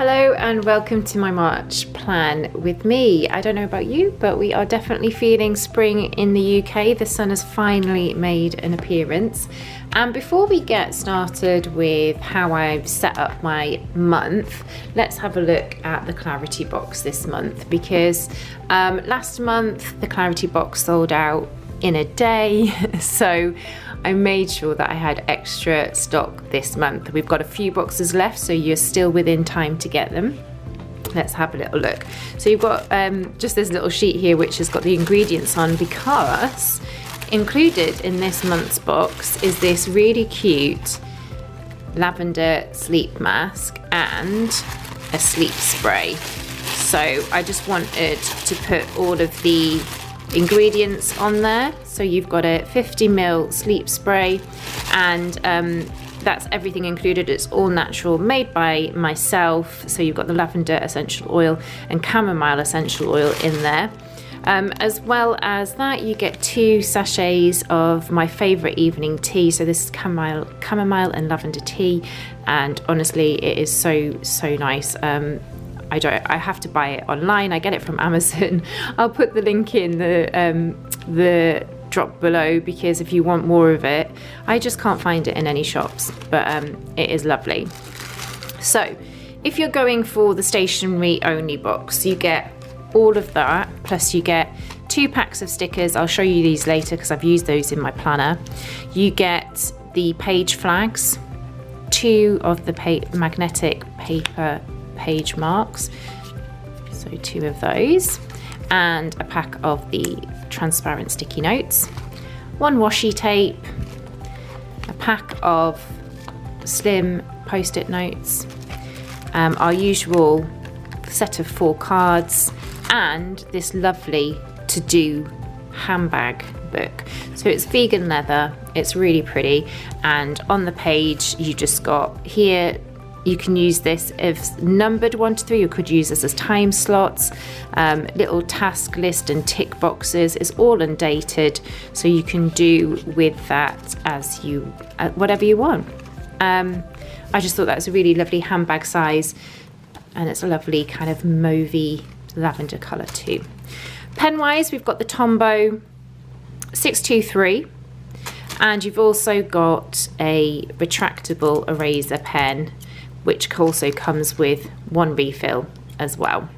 Hello and welcome to my March plan with me. I don't know about you, but we are definitely feeling spring in the UK. The sun has finally made an appearance. And before we get started with how I've set up my month, let's have a look at the Clarity box this month, because last month the Clarity box sold out in a day. So I made sure that I had extra stock this month. We've got a few boxes left, so you're still within time to get them. Let's have a little look. So you've got just this little sheet here which has got the ingredients on, because included in this month's box is this really cute lavender sleep mask and a sleep spray. So I just wanted to put all of the ingredients on there. So you've got a 50ml sleep spray, and that's everything included. It's all natural, made by myself. So you've got the lavender essential oil and chamomile essential oil in there. As well as that, you get 2 sachets of my favorite evening tea. So this is chamomile and lavender tea, and honestly it is so nice. I have to buy it online. I get it from Amazon. I'll put the link in the drop below, because if you want more of it, I just can't find it in any shops, but it is lovely. So if you're going for the stationery only box, you get all of that, plus you get 2 packs of stickers. I'll show you these later because I've used those in my planner. You get the page flags, 2 of the magnetic paper page marks, so 2 of those, and a pack of the transparent sticky notes, 1 washi tape, a pack of slim post-it notes, our usual set of 4 cards, and this lovely to-do handbag book. So it's vegan leather, it's really pretty, and on the page you just got here, you can use this as numbered 1 to 3, you could use this as time slots, little task list and tick boxes. It's all undated, so you can do with that as you whatever you want. I just thought that was a really lovely handbag size, and it's a lovely kind of mauvey lavender colour too. Pen wise, we've got the Tombow 623, and you've also got a retractable eraser pen, which also comes with 1 refill as well.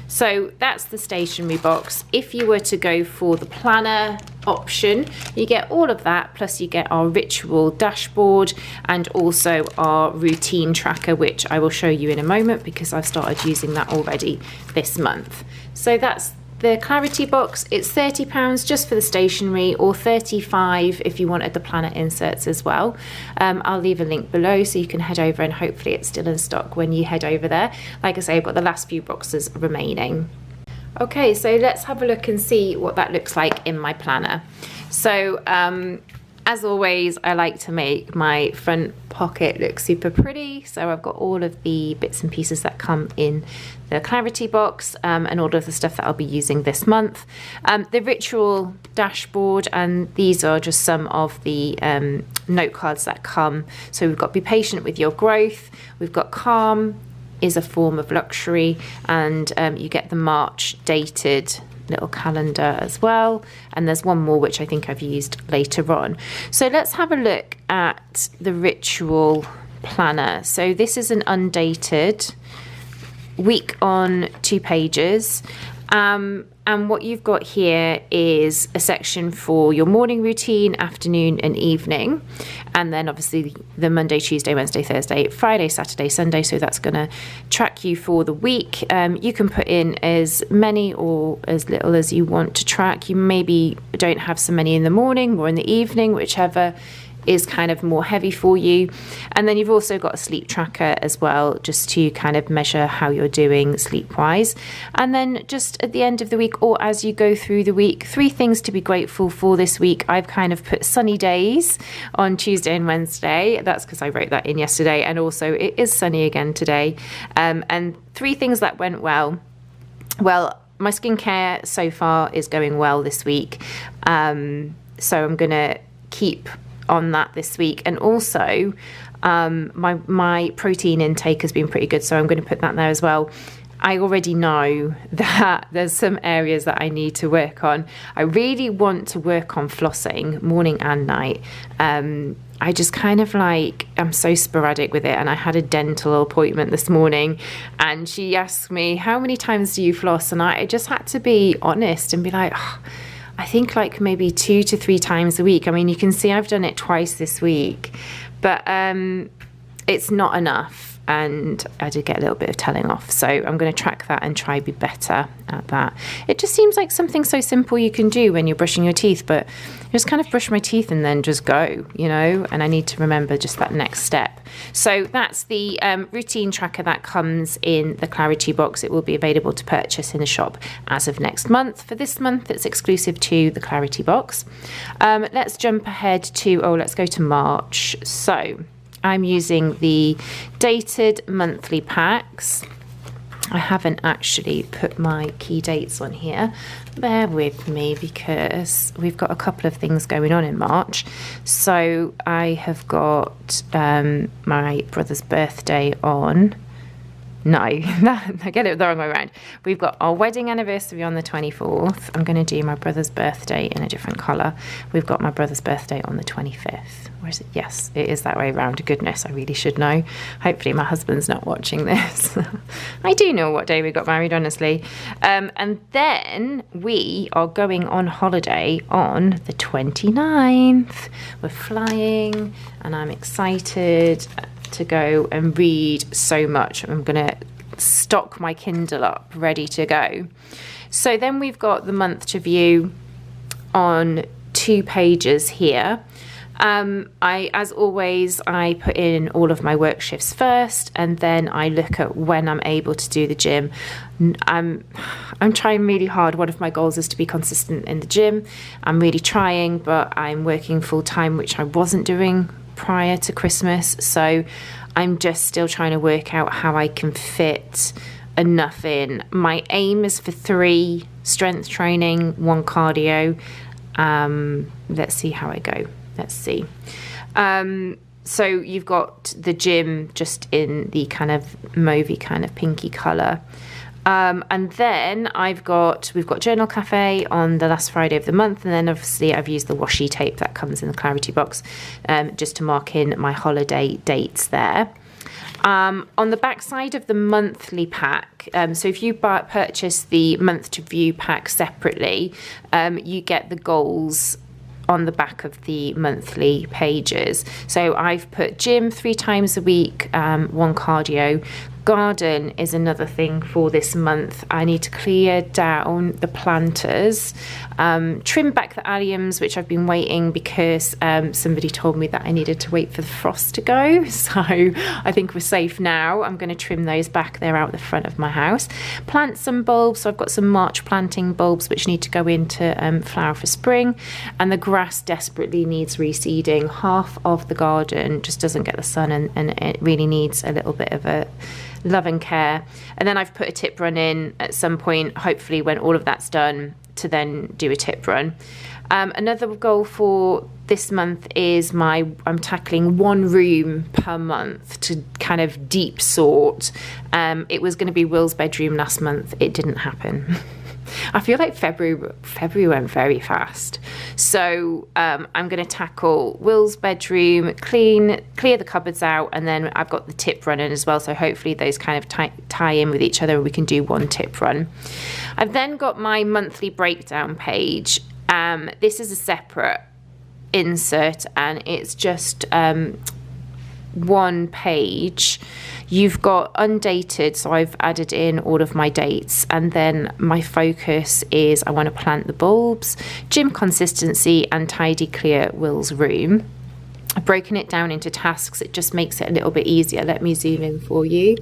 So that's the stationery box. If you were to go for the planner option, you get all of that, plus you get our ritual dashboard and also our routine tracker, which I will show you in a moment because I've started using that already this month. So that's the Clarity box. It's £30 just for the stationery, or £35 if you wanted the planner inserts as well. I'll leave a link below so you can head over, and hopefully it's still in stock when you head over there. Like I say, I've got the last few boxes remaining. Okay, so let's have a look and see what that looks like in my planner. So as always, I like to make my front pocket look super pretty. So I've got all of the bits and pieces that come in the Clarity box, and all of the stuff that I'll be using this month. The ritual dashboard, and these are just some of the note cards that come. So we've got be patient with your growth. We've got calm is a form of luxury, and you get the March dated little calendar as well, and there's one more which I think I've used later on. So let's have a look at the ritual planner. So this is an undated week on 2 pages, and what you've got here is a section for your morning routine, afternoon and evening, and then obviously the Monday, Tuesday, Wednesday, Thursday, Friday, Saturday, Sunday. So that's going to track you for the week. You can put in as many or as little as you want to track. You maybe don't have so many in the morning or in the evening, whichever is kind of more heavy for you. And then you've also got a sleep tracker as well, just to kind of measure how you're doing sleep wise. And then just at the end of the week, or as you go through the week, 3 things to be grateful for this week. I've kind of put sunny days on Tuesday and Wednesday. That's because I wrote that in yesterday, and also it is sunny again today. And 3 things that went well. Well, my skincare so far is going well this week, so I'm gonna keep on that this week. And also My protein intake has been pretty good, so I'm going to put that there as well. I already know that there's some areas that I need to work on. I really want to work on flossing morning and night. I just kind of I'm so sporadic with it. And I had a dental appointment this morning and she asked me, how many times do you floss? And I just had to be honest and be like, oh, I think maybe 2 to 3 times a week. I mean, you can see I've done it twice this week, but it's not enough. And I did get a little bit of telling off. So I'm going to track that and try be better at that. It just seems like something so simple you can do when you're brushing your teeth, but I just kind of brush my teeth and then just go, and I need to remember just that next step. So that's the routine tracker that comes in the Clarity box. It will be available to purchase in the shop as of next month. For this month, it's exclusive to the Clarity box. Let's jump ahead to, let's go to March. So I'm using the dated monthly packs. I haven't actually put my key dates on here. Bear with me because we've got a couple of things going on in March. So I have got my brother's birthday on. No, I get it the wrong way around. We've got our wedding anniversary on the 24th. I'm going to do my brother's birthday in a different colour. We've got my brother's birthday on the 25th. Or is it? Yes, it is that way around. Goodness, I really should know. Hopefully my husband's not watching this. I do know what day we got married, honestly. And then we are going on holiday on the 29th. We're flying and I'm excited to go and read so much. I'm going to stock my Kindle up ready to go. So then we've got the month to view on 2 pages here. As always, I put in all of my work shifts first and then I look at when I'm able to do the gym. I'm trying really hard. One of my goals is to be consistent in the gym. I'm really trying, but I'm working full time, which I wasn't doing prior to Christmas, so I'm just still trying to work out how I can fit enough in. My aim is for 3 strength training, 1 cardio. Let's see how I go. Let's see. So you've got the gym just in the kind of mauvey kind of pinky colour. And then we've got Journal Cafe on the last Friday of the month, and then obviously I've used the washi tape that comes in the Clarity box just to mark in my holiday dates there. On the back side of the monthly pack, so if you purchase the month to view pack separately, you get the goals on the back of the monthly pages. So I've put gym 3 times a week, 1 cardio. Garden is another thing for this month. I need to clear down the planters, trim back the alliums, which I've been waiting because somebody told me that I needed to wait for the frost to go. So I think we're safe now. I'm going to trim those back. They're out the front of my house. Plant some bulbs. So I've got some March planting bulbs which need to go into flower for spring. And the grass desperately needs reseeding. Half of the garden just doesn't get the sun and it really needs a little bit of a love and care. And then I've put a tip run in at some point, hopefully when all of that's done, to then do a tip run. Another goal for this month is I'm tackling 1 room per month to kind of deep sort. It was going to be Will's bedroom last month. It didn't happen. I feel like February went very fast. So I'm going to tackle Will's bedroom, clear the cupboards out, and then I've got the tip run in as well. So hopefully those kind of tie in with each other and we can do 1 tip run. I've then got my monthly breakdown page. This is a separate insert and it's just 1 page. You've got undated, so I've added in all of my dates, and then my focus is I want to plant the bulbs, gym consistency, and tidy clear Will's room. I've broken it down into tasks. It just makes it a little bit easier. Let me zoom in for you.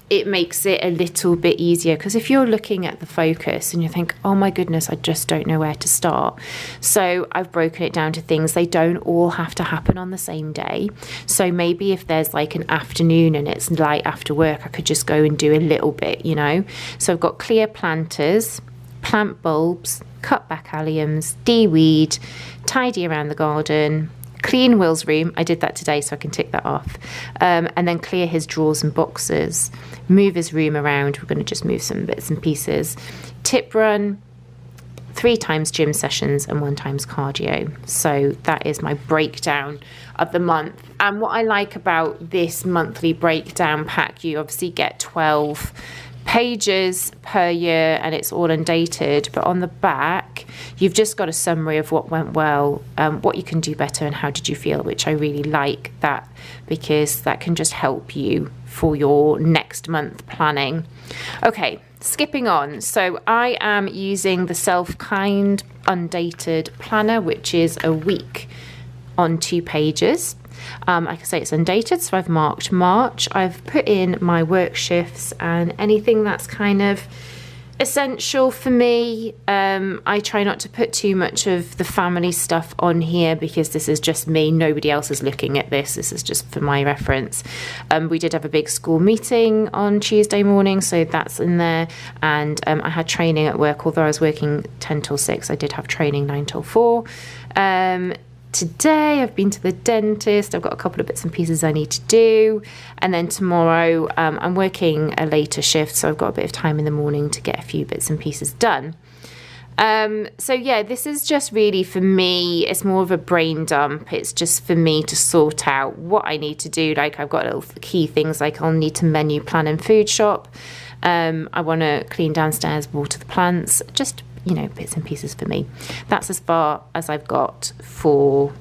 It makes it a little bit easier because if you're looking at the focus and you think, oh my goodness, I just don't know where to start. So I've broken it down to things. They don't all have to happen on the same day. So maybe if there's like an afternoon and it's light after work, I could just go and do a little bit, So I've got clear planters, plant bulbs, cut back alliums, de-weed, tidy around the garden, clean Will's room. I did that today, so I can tick that off. And then clear his drawers and boxes. Move his room around. We're going to just move some bits and pieces. Tip run, 3 times gym sessions and 1 times cardio. So that is my breakdown of the month. And what I like about this monthly breakdown pack, you obviously get 12 pages per year and it's all undated, but on the back you've just got a summary of what went well, what you can do better and how did you feel, which I really like that, because that can just help you for your next month planning. Okay, skipping on. So I am using the Self-Kind undated planner, which is a week on 2 pages. Like I say, it's undated, so I've marked March. I've put in my work shifts and anything that's kind of essential for me. I try not to put too much of the family stuff on here because this is just me. Nobody else is looking at this. This is just for my reference. We did have a big school meeting on Tuesday morning, so that's in there. And I had training at work, although I was working 10 till 6. I did have training 9 till 4. Today I've been to the dentist. I've got a couple of bits and pieces I need to do, and then tomorrow I'm working a later shift, so I've got a bit of time in the morning to get a few bits and pieces done. So yeah, this is just really for me, it's more of a brain dump. It's just for me to sort out what I need to do. Like, I've got little key things like I'll need to menu plan and food shop. I want to clean downstairs, water the plants, just, you know, bits and pieces for me. That's as far as I've got for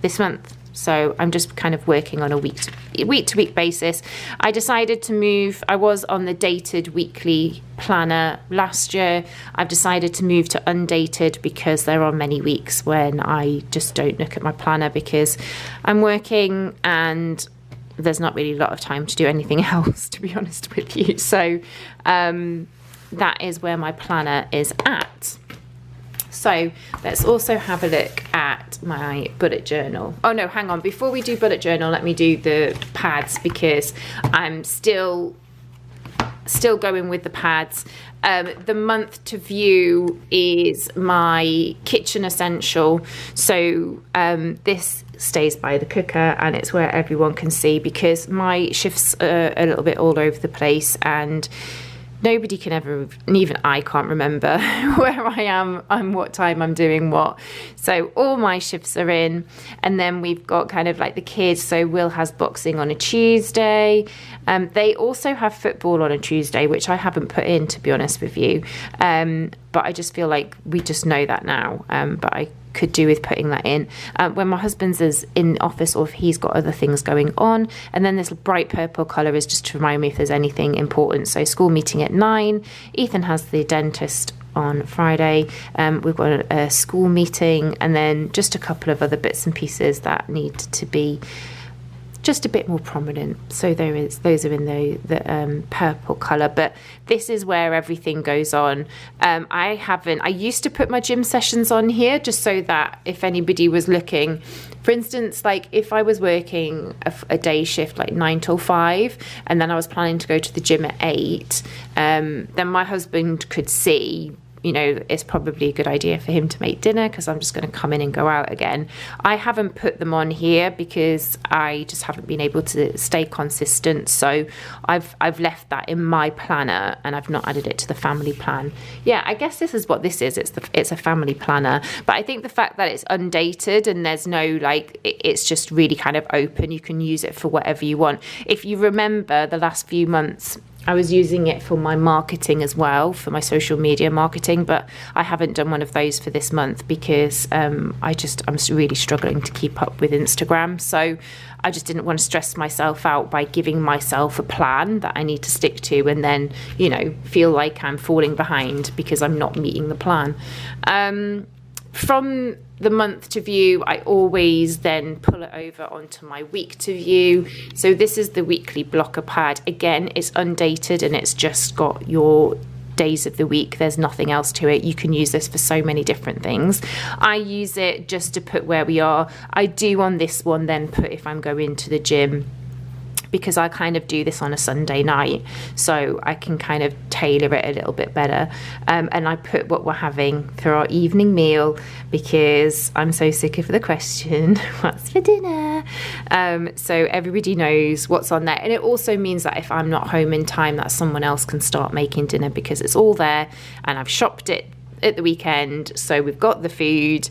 this month. So I'm just kind of working on a week to week basis. I decided to move. I was on the dated weekly planner last year. I've decided to move to undated because there are many weeks when I just don't look at my planner because I'm working and there's not really a lot of time to do anything else, to be honest with you. So that is where my planner is at. So let's also have a look at my bullet journal. Oh no, hang on. Before we do bullet journal, let me do the pads because I'm still going with the pads. The month to view is my kitchen essential. So this stays by the cooker and it's where everyone can see because my shifts are a little bit all over the place and nobody can ever, and even I can't remember where I am and what time I'm doing what. So all my shifts are in, and then we've got kind of like the kids. So Will has boxing on a Tuesday. They also have football on a Tuesday, which I haven't put in, to be honest with you. But I just feel like we just know that now. But I could do with putting that in when my husband's is in the office or if he's got other things going on. And then this bright purple colour is just to remind me if there's anything important. So school meeting at 9. Ethan has the dentist on Friday. We've got a school meeting and then just a couple of other bits and pieces that need to be just a bit more prominent. So those are in the purple colour, but this is where everything goes on. I used to put my gym sessions on here just so that if anybody was looking, for instance, like if I was working a day shift like 9 till 5 and then I was planning to go to the gym at 8, then my husband could see, you know, it's probably a good idea for him to make dinner because I'm just going to come in and go out again. I haven't put them on here because I just haven't been able to stay consistent. So I've left that in my planner and I've not added it to the family plan. Yeah, I guess this is what this is. It's a family planner. But I think the fact that it's undated and there's no like, it's just really kind of open. You can use it for whatever you want. If you remember the last few months, I was using it for my marketing as well, for my social media marketing, but I haven't done one of those for this month because I'm really struggling to keep up with Instagram. So I just didn't want to stress myself out by giving myself a plan that I need to stick to and then, you know, feel like I'm falling behind because I'm not meeting the plan. From the month to view, I always then pull it over onto my week to view. So this is the weekly blocker pad. Again, it's undated and it's just got your days of the week. There's nothing else to it. You can use this for so many different things. I use it just to put where we are. I do on this one then put if I'm going to the gym because I kind of do this on a Sunday night, so I can kind of tailor it a little bit better. And I put what we're having for our evening meal, because I'm so sick of the question, what's for dinner? So everybody knows what's on there. And it also means that if I'm not home in time, that someone else can start making dinner, because it's all there and I've shopped it at the weekend. So we've got the food.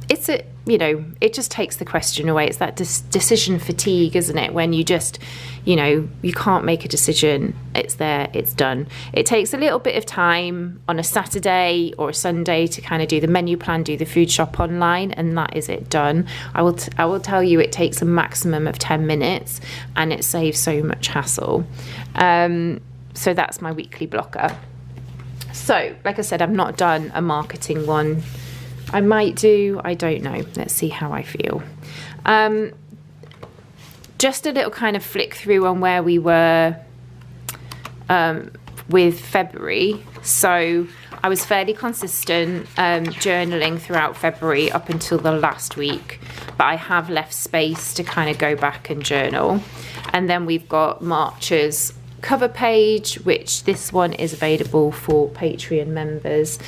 It's a, you know, it just takes the question away. It's that decision fatigue, isn't it? When you just, you know, you can't make a decision. It's there, it's done. It takes a little bit of time on a Saturday or a Sunday to kind of do the menu plan, do the food shop online, and that is it done. I will tell you, it takes a maximum of 10 minutes and it saves so much hassle. So that's my weekly blocker. So, like I said, I've not done a marketing one. I might do, I don't know. Let's see how I feel. Just a little kind of flick through on where we were with February. So I was fairly consistent journaling throughout February up until the last week, but I have left space to kind of go back and journal. And then we've got March's cover page, which this one is available for Patreon members.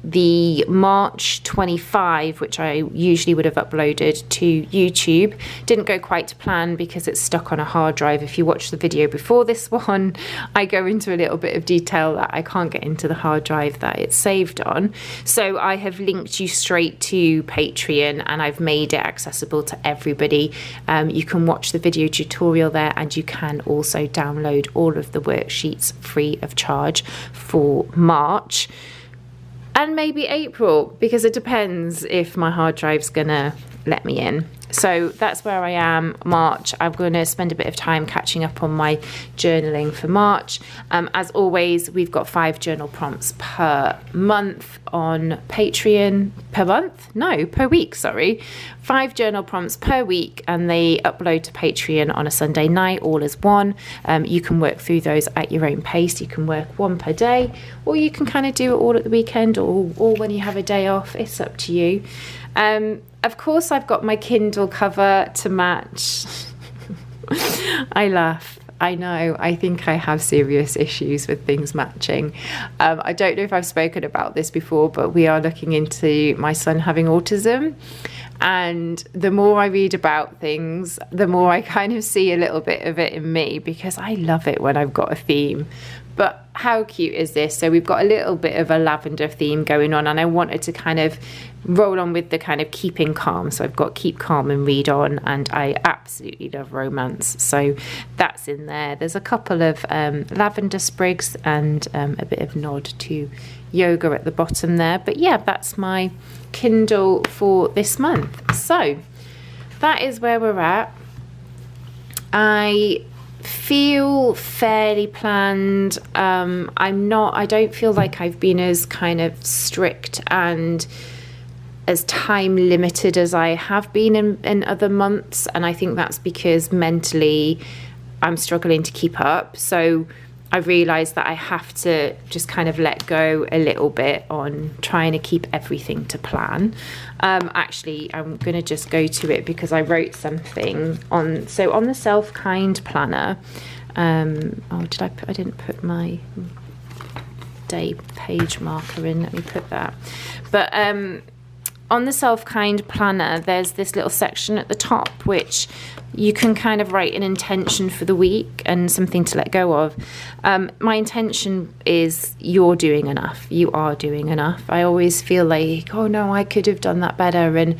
The March 25, which I usually would have uploaded to YouTube, didn't go quite to plan because it's stuck on a hard drive. If you watch the video before this one, I go into a little bit of detail that I can't get into the hard drive that it's saved on. So I have linked you straight to Patreon, and I've made it accessible to everybody. You can watch the video tutorial there, and you can also download all of the worksheets free of charge for March. And maybe April, because it depends if my hard drive's gonna let me in. So that's where I am. March, I'm going to spend a bit of time catching up on my journaling for March. As always, we've got 5 journal prompts per month on Patreon. Per month? No, per week, sorry. 5 journal prompts per week, and they upload to Patreon on a Sunday night, all as one. You can work through those at your own pace. You can work 1 per day, or you can kind of do it all at the weekend, or when you have a day off. It's up to you. Of course, I've got my Kindle cover to match. I laugh. I know. I think I have serious issues with things matching. I don't know if I've spoken about this before, but we are looking into my son having autism. And the more I read about things, the more I kind of see a little bit of it in me, because I love it when I've got a theme. But how cute is this? So we've got a little bit of a lavender theme going on, and I wanted to kind of roll on with the kind of keeping calm. So I've got keep calm and read on, and I absolutely love romance. So that's in there. There's a couple of lavender sprigs and a bit of nod to yoga at the bottom there. But yeah, that's my Kindle for this month. So that is where we're at. I feel fairly planned. I don't feel like I've been as kind of strict and as time limited as I have been in other months, and I think that's because mentally I'm struggling to keep up. So I realised that I have to just kind of let go a little bit on trying to keep everything to plan. Actually, I'm going to just go to it because I wrote something on. So on the Self-Kind planner, I didn't put my day page marker in. Let me put that. But on the Self-Kind planner, there's this little section at the top which you can kind of write an intention for the week and something to let go of. My intention is you're doing enough. You are doing enough. I always feel like, oh no, I could have done that better, and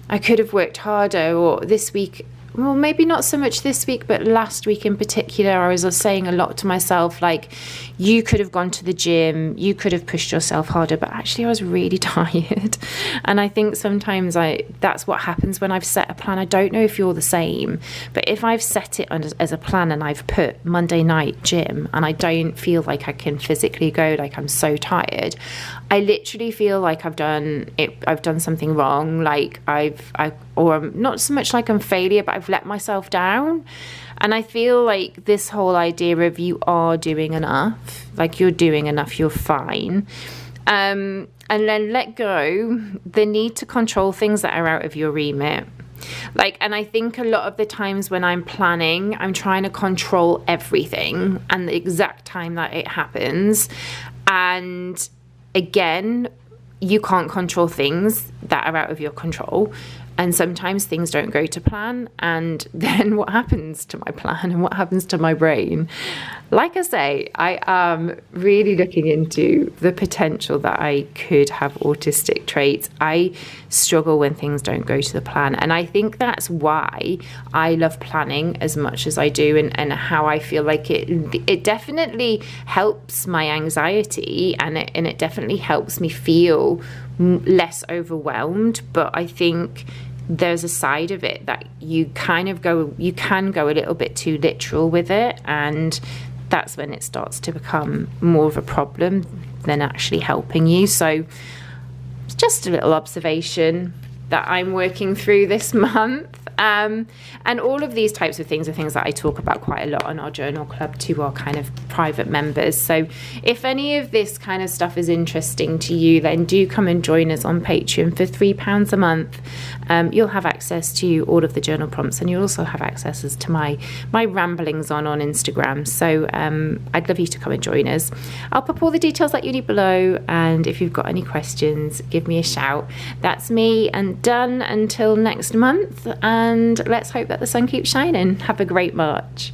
I could have worked harder, or this week, well, maybe not so much this week, but last week in particular, I was saying a lot to myself, like, you could have gone to the gym, you could have pushed yourself harder, but actually I was really tired. And I think sometimes that's what happens when I've set a plan. I don't know if you're the same, but if I've set it as a plan and I've put Monday night gym and I don't feel like I can physically go, like I'm so tired, I literally feel like I've done something wrong, like or not so much like I'm failure, but I've let myself down. And I feel like this whole idea of you are doing enough, like you're doing enough, you're fine. And then let go the need to control things that are out of your remit. Like, and I think a lot of the times when I'm planning, I'm trying to control everything and the exact time that it happens. And again, you can't control things that are out of your control. And sometimes things don't go to plan. And then what happens to my plan and what happens to my brain? Like I say, I am really looking into the potential that I could have autistic traits. I struggle when things don't go to the plan. And I think that's why I love planning as much as I do, and how I feel like it definitely helps my anxiety, and it definitely helps me feel less overwhelmed. But I think there's a side of it that you can go a little bit too literal with it, and that's when it starts to become more of a problem than actually helping you. So it's just a little observation that I'm working through this month. And all of these types of things are things that I talk about quite a lot on our journal club to our kind of private members. So if any of this kind of stuff is interesting to you, then do come and join us on Patreon for £3 a month. You'll have access to all of the journal prompts, and you'll also have access to my ramblings on Instagram. So I'd love you to come and join us. I'll pop all the details that you need below, and if you've got any questions, give me a shout. That's me, and done until next month. And let's hope that the sun keeps shining. Have a great March.